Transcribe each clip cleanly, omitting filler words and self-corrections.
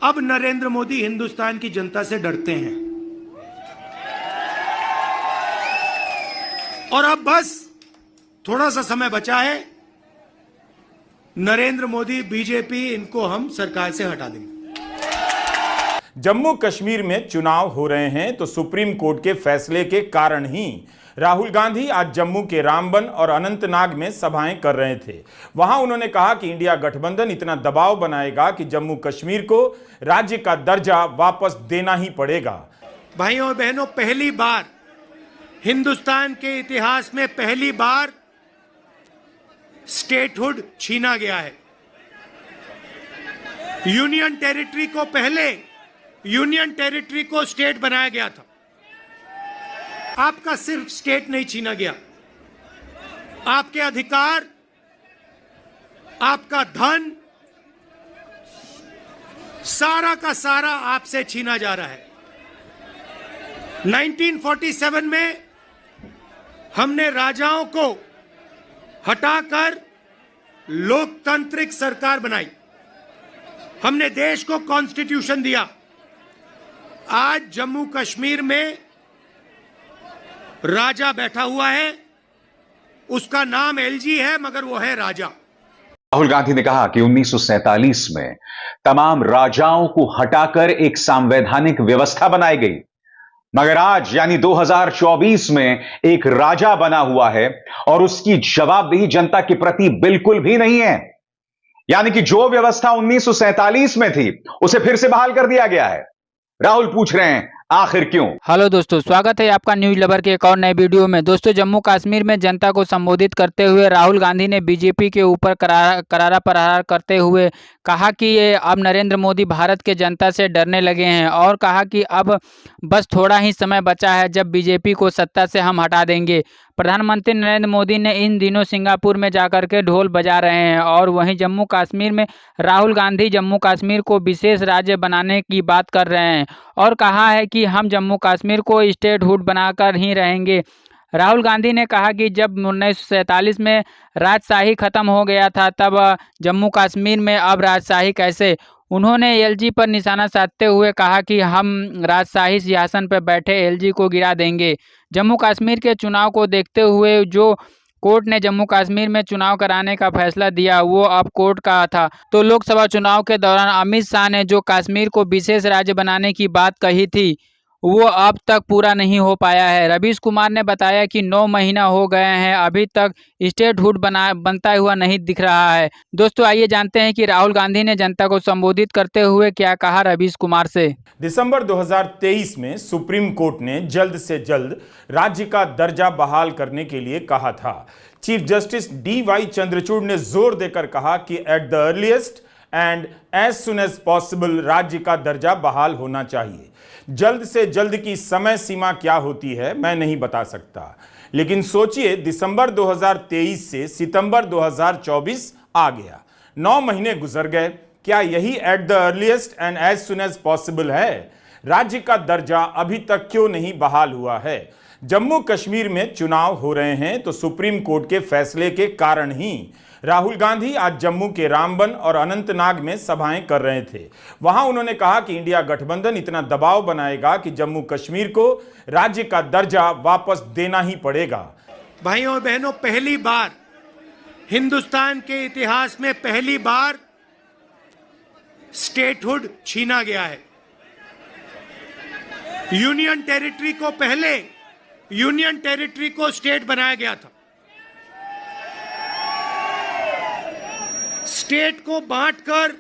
अब नरेंद्र मोदी हिंदुस्तान की जनता से डरते हैं और अब बस थोड़ा सा समय बचा है। नरेंद्र मोदी, बीजेपी, इनको हम सरकार से हटा देंगे। जम्मू कश्मीर में चुनाव हो रहे हैं तो सुप्रीम कोर्ट के फैसले के कारण ही राहुल गांधी आज जम्मू के रामबन और अनंतनाग में सभाएं कर रहे थे। वहां उन्होंने कहा कि इंडिया गठबंधन इतना दबाव बनाएगा कि जम्मू कश्मीर को राज्य का दर्जा वापस देना ही पड़ेगा। भाइयों और बहनों, पहली बार हिंदुस्तान के इतिहास में पहली बार स्टेटहुड छीना गया है। यूनियन टेरिटरी को स्टेट बनाया गया था। आपका सिर्फ स्टेट नहीं छीना गया, आपके अधिकार, आपका धन, सारा का सारा आपसे छीना जा रहा है। 1947 में हमने राजाओं को हटाकर लोकतांत्रिक सरकार बनाई, हमने देश को कॉन्स्टिट्यूशन दिया। आज जम्मू कश्मीर में राजा बैठा हुआ है, उसका नाम एलजी है, मगर वो है राजा। राहुल गांधी ने कहा कि 1947 में तमाम राजाओं को हटाकर एक संवैधानिक व्यवस्था बनाई गई, मगर आज यानी 2024 में एक राजा बना हुआ है और उसकी जवाबदेही जनता के प्रति बिल्कुल भी नहीं है। यानी कि जो व्यवस्था 1947 में थी उसे फिर से बहाल कर दिया गया है। राहुल पूछ रहे हैं आखिर क्यों? हेलो दोस्तों, स्वागत है आपका न्यूज लवर के एक और नए वीडियो में। दोस्तों, जम्मू कश्मीर में जनता को संबोधित करते हुए राहुल गांधी ने बीजेपी के ऊपर करारा प्रहार करते हुए कहा कि ये अब नरेंद्र मोदी भारत के जनता से डरने लगे हैं और कहा कि अब बस थोड़ा ही समय बचा है जब बीजेपी को सत्ता से हम हटा देंगे। प्रधानमंत्री नरेंद्र मोदी ने इन दिनों सिंगापुर में जाकर के ढोल बजा रहे हैं और वहीं जम्मू कश्मीर में राहुल गांधी जम्मू कश्मीर को विशेष राज्य बनाने की बात कर रहे हैं और कहा है कि हम जम्मू कश्मीर को स्टेटहुड बनाकर ही रहेंगे। राहुल गांधी ने कहा कि जब 1947 में राजशाही खत्म हो गया था तब जम्मू कश्मीर में अब राजशाही कैसे। उन्होंने एलजी पर निशाना साधते हुए कहा कि हम राजशाही सिंहासन पर बैठे एलजी को गिरा देंगे। जम्मू कश्मीर के चुनाव को देखते हुए जो कोर्ट ने जम्मू कश्मीर में चुनाव कराने का फैसला दिया वो अब कोर्ट का था। तो लोकसभा चुनाव के दौरान अमित शाह ने जो कश्मीर को विशेष राज्य बनाने की बात कही थी वो अब तक पूरा नहीं हो पाया है। रवीश कुमार ने बताया कि 9 महीना हो गए हैं, अभी तक स्टेटहुड बनता हुआ नहीं दिख रहा है। दोस्तों, आइए जानते हैं कि राहुल गांधी ने जनता को संबोधित करते हुए क्या कहा रवीश कुमार से। दिसंबर 2023 में सुप्रीम कोर्ट ने जल्द से जल्द राज्य का दर्जा बहाल करने के लिए कहा था। चीफ जस्टिस DY चंद्रचूड़ ने जोर देकर कहा कि at the earliest and as soon as possible राज्य का दर्जा बहाल होना चाहिए। जल्द से जल्द की समय सीमा क्या होती है मैं नहीं बता सकता, लेकिन सोचिए दिसंबर 2023 से सितंबर 2024 आ गया, 9 महीने गुजर गए। क्या यही at the earliest and as soon as possible है? राज्य का दर्जा अभी तक क्यों नहीं बहाल हुआ है? जम्मू कश्मीर में चुनाव हो रहे हैं तो सुप्रीम कोर्ट के फैसले के कारण ही राहुल गांधी आज जम्मू के रामबन और अनंतनाग में सभाएं कर रहे थे। वहां उन्होंने कहा कि इंडिया गठबंधन इतना दबाव बनाएगा कि जम्मू कश्मीर को राज्य का दर्जा वापस देना ही पड़ेगा। भाइयों और बहनों, पहली बार हिंदुस्तान के इतिहास में पहली बार स्टेटहुड छीना गया है। यूनियन टेरिटरी को स्टेट बनाया गया था। स्टेट को बांटकर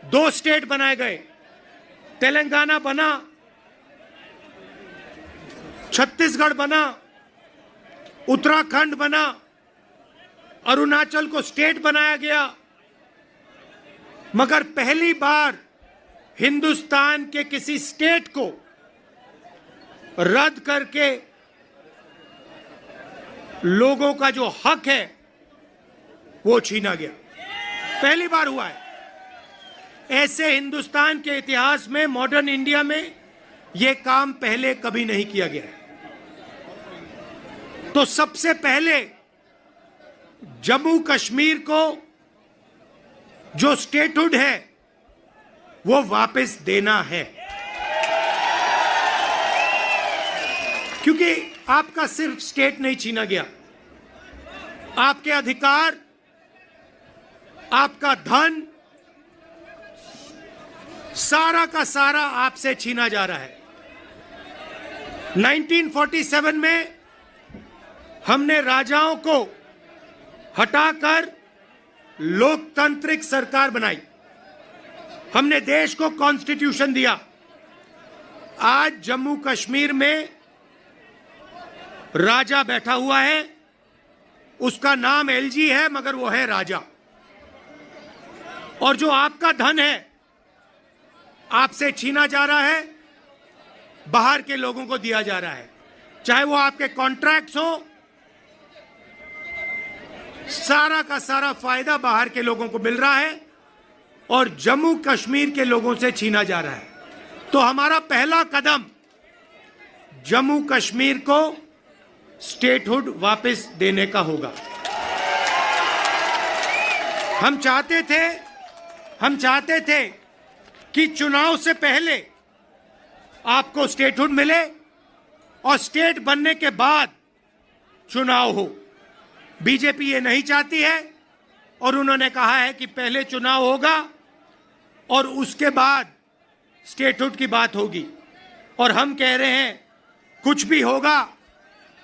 2 स्टेट बनाए गए, तेलंगाना बना, छत्तीसगढ़ बना, उत्तराखंड बना, अरुणाचल को स्टेट बनाया गया। मगर पहली बार हिंदुस्तान के किसी स्टेट को रद्द करके लोगों का जो हक है वो छीना गया। पहली बार हुआ है। ऐसे हिंदुस्तान के इतिहास में, मॉडर्न इंडिया में यह काम पहले कभी नहीं किया गया है। तो सबसे पहले जम्मू कश्मीर को जो स्टेटहुड है वो वापस देना है, क्योंकि आपका सिर्फ स्टेट नहीं छीना गया, आपके अधिकार, आपका धन, सारा का सारा आपसे छीना जा रहा है। 1947 में हमने राजाओं को हटाकर लोकतांत्रिक सरकार बनाई, हमने देश को कॉन्स्टिट्यूशन दिया। आज जम्मू कश्मीर में राजा बैठा हुआ है, उसका नाम एलजी है, मगर वो है राजा। और जो आपका धन है आपसे छीना जा रहा है, बाहर के लोगों को दिया जा रहा है, चाहे वो आपके कॉन्ट्रैक्ट्स हो, सारा का सारा फायदा बाहर के लोगों को मिल रहा है और जम्मू कश्मीर के लोगों से छीना जा रहा है। तो हमारा पहला कदम जम्मू कश्मीर को स्टेटहुड वापस देने का होगा। हम चाहते थे कि चुनाव से पहले आपको स्टेटहुड मिले और स्टेट बनने के बाद चुनाव हो। बीजेपी ये नहीं चाहती है और उन्होंने कहा है कि पहले चुनाव होगा और उसके बाद स्टेटहुड की बात होगी। और हम कह रहे हैं कुछ भी होगा,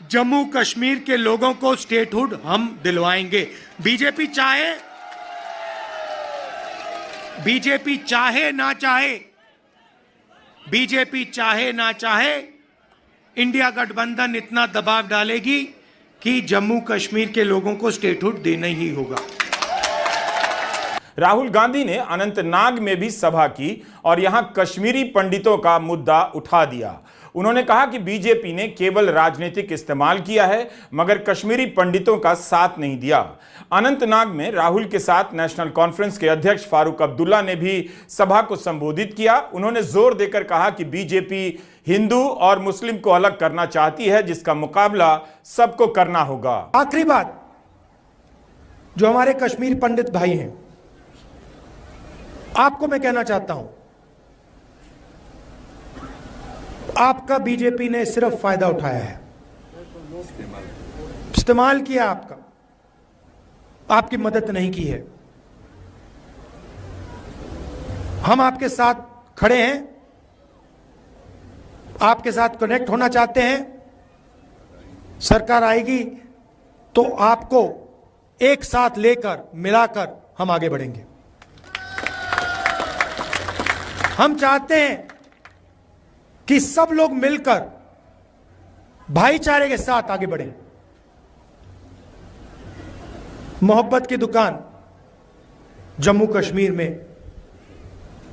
जम्मू कश्मीर के लोगों को स्टेटहुड हम दिलवाएंगे। बीजेपी चाहे ना चाहे, इंडिया गठबंधन इतना दबाव डालेगी कि जम्मू कश्मीर के लोगों को स्टेटहुड देना ही होगा। राहुल गांधी ने अनंतनाग में भी सभा की और यहां कश्मीरी पंडितों का मुद्दा उठा दिया। उन्होंने कहा कि बीजेपी ने केवल राजनीतिक इस्तेमाल किया है, मगर कश्मीरी पंडितों का साथ नहीं दिया। अनंतनाग में राहुल के साथ नेशनल कॉन्फ्रेंस के अध्यक्ष फारूक अब्दुल्ला ने भी सभा को संबोधित किया। उन्होंने जोर देकर कहा कि बीजेपी हिंदू और मुस्लिम को अलग करना चाहती है, जिसका मुकाबला सबको करना होगा। आखिरी बात, जो हमारे कश्मीर पंडित भाई हैं, आपको मैं कहना चाहता हूं, आपका बीजेपी ने सिर्फ फायदा उठाया है, इस्तेमाल किया आपका, आपकी मदद नहीं की है। हम आपके साथ खड़े हैं, आपके साथ कनेक्ट होना चाहते हैं। सरकार आएगी तो आपको एक साथ लेकर मिलाकर हम आगे बढ़ेंगे। हम चाहते हैं कि सब लोग मिलकर भाईचारे के साथ आगे बढ़ें। मोहब्बत की दुकान जम्मू कश्मीर में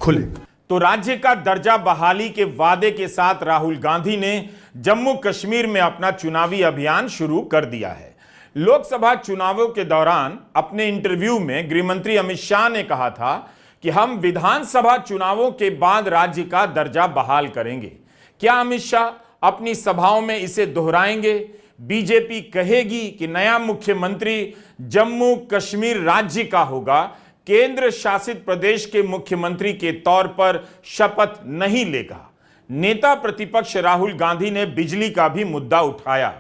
खुले। तो राज्य का दर्जा बहाली के वादे के साथ राहुल गांधी ने जम्मू कश्मीर में अपना चुनावी अभियान शुरू कर दिया है। लोकसभा चुनावों के दौरान अपने इंटरव्यू में गृहमंत्री अमित शाह ने कहा था कि हम विधानसभा चुनावों के बाद राज्य का दर्जा बहाल करेंगे। क्या अमित शाह अपनी सभाओं में इसे दोहराएंगे? बीजेपी कहेगी कि नया मुख्यमंत्री जम्मू कश्मीर राज्य का होगा, केंद्र शासित प्रदेश के मुख्यमंत्री के तौर पर शपथ नहीं लेगा। नेता प्रतिपक्ष राहुल गांधी ने बिजली का भी मुद्दा उठाया।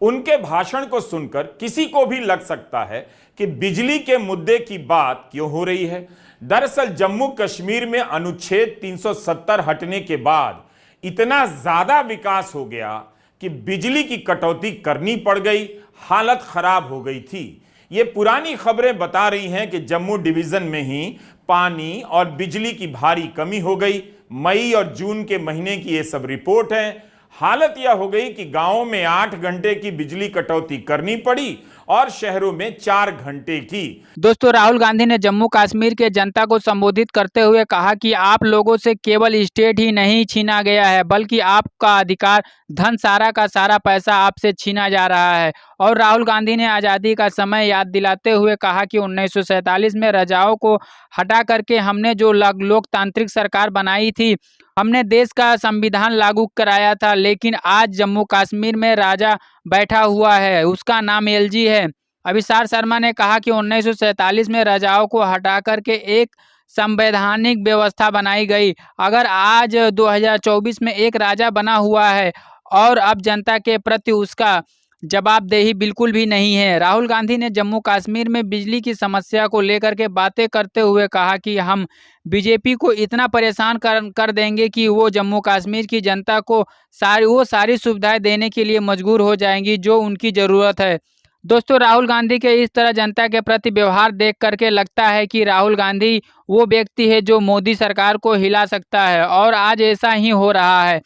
उनके भाषण को सुनकर किसी को भी लग सकता है कि बिजली के मुद्दे की बात क्यों हो रही है। दरअसल जम्मू कश्मीर में अनुच्छेद 370 हटने के बाद इतना ज्यादा विकास हो गया कि बिजली की कटौती करनी पड़ गई, हालत खराब हो गई थी। ये पुरानी खबरें बता रही हैं कि जम्मू डिवीजन में ही पानी और बिजली की भारी कमी हो गई। मई और जून के महीने की ये सब रिपोर्ट है। हालत यह हो गई कि गांवों में 8 घंटे की बिजली कटौती करनी पड़ी और शहरों में 4 घंटे की। दोस्तों, राहुल गांधी ने जम्मू कश्मीर के जनता को संबोधित करते हुए कहा कि आप लोगों से केवल स्टेट ही नहीं छीना गया है, बल्कि आपका अधिकार, धन, सारा का सारा पैसा आपसे छीना जा रहा है। और राहुल गांधी ने आज़ादी का समय याद दिलाते हुए कहा कि 1947 में राजाओं को हटा करके हमने जो लोकतांत्रिक सरकार बनाई थी, हमने देश का संविधान लागू कराया था, लेकिन आज जम्मू कश्मीर में राजा बैठा हुआ है, उसका नाम एलजी है। अभिसार शर्मा ने कहा कि 1947 में राजाओं को हटा करके एक संवैधानिक व्यवस्था बनाई गई। अगर आज 2024 में एक राजा बना हुआ है और अब जनता के प्रति उसका जवाबदेही बिल्कुल भी नहीं है। राहुल गांधी ने जम्मू कश्मीर में बिजली की समस्या को लेकर के बातें करते हुए कहा कि हम बीजेपी को इतना परेशान कर देंगे कि वो जम्मू कश्मीर की जनता को सारी सुविधाएं देने के लिए मजबूर हो जाएंगी जो उनकी ज़रूरत है। दोस्तों, राहुल गांधी के इस तरह जनता के प्रति व्यवहार देख करके लगता है कि राहुल गांधी वो व्यक्ति है जो मोदी सरकार को हिला सकता है और आज ऐसा ही हो रहा है।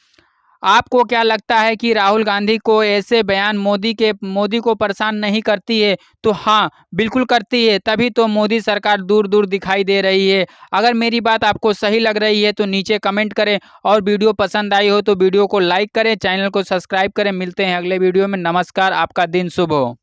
आपको क्या लगता है कि राहुल गांधी को ऐसे बयान मोदी को परेशान नहीं करती है? तो हाँ, बिल्कुल करती है, तभी तो मोदी सरकार दूर दूर दिखाई दे रही है। अगर मेरी बात आपको सही लग रही है तो नीचे कमेंट करें और वीडियो पसंद आई हो तो वीडियो को लाइक करें, चैनल को सब्सक्राइब करें। मिलते हैं अगले वीडियो में। नमस्कार, आपका दिन शुभ हो।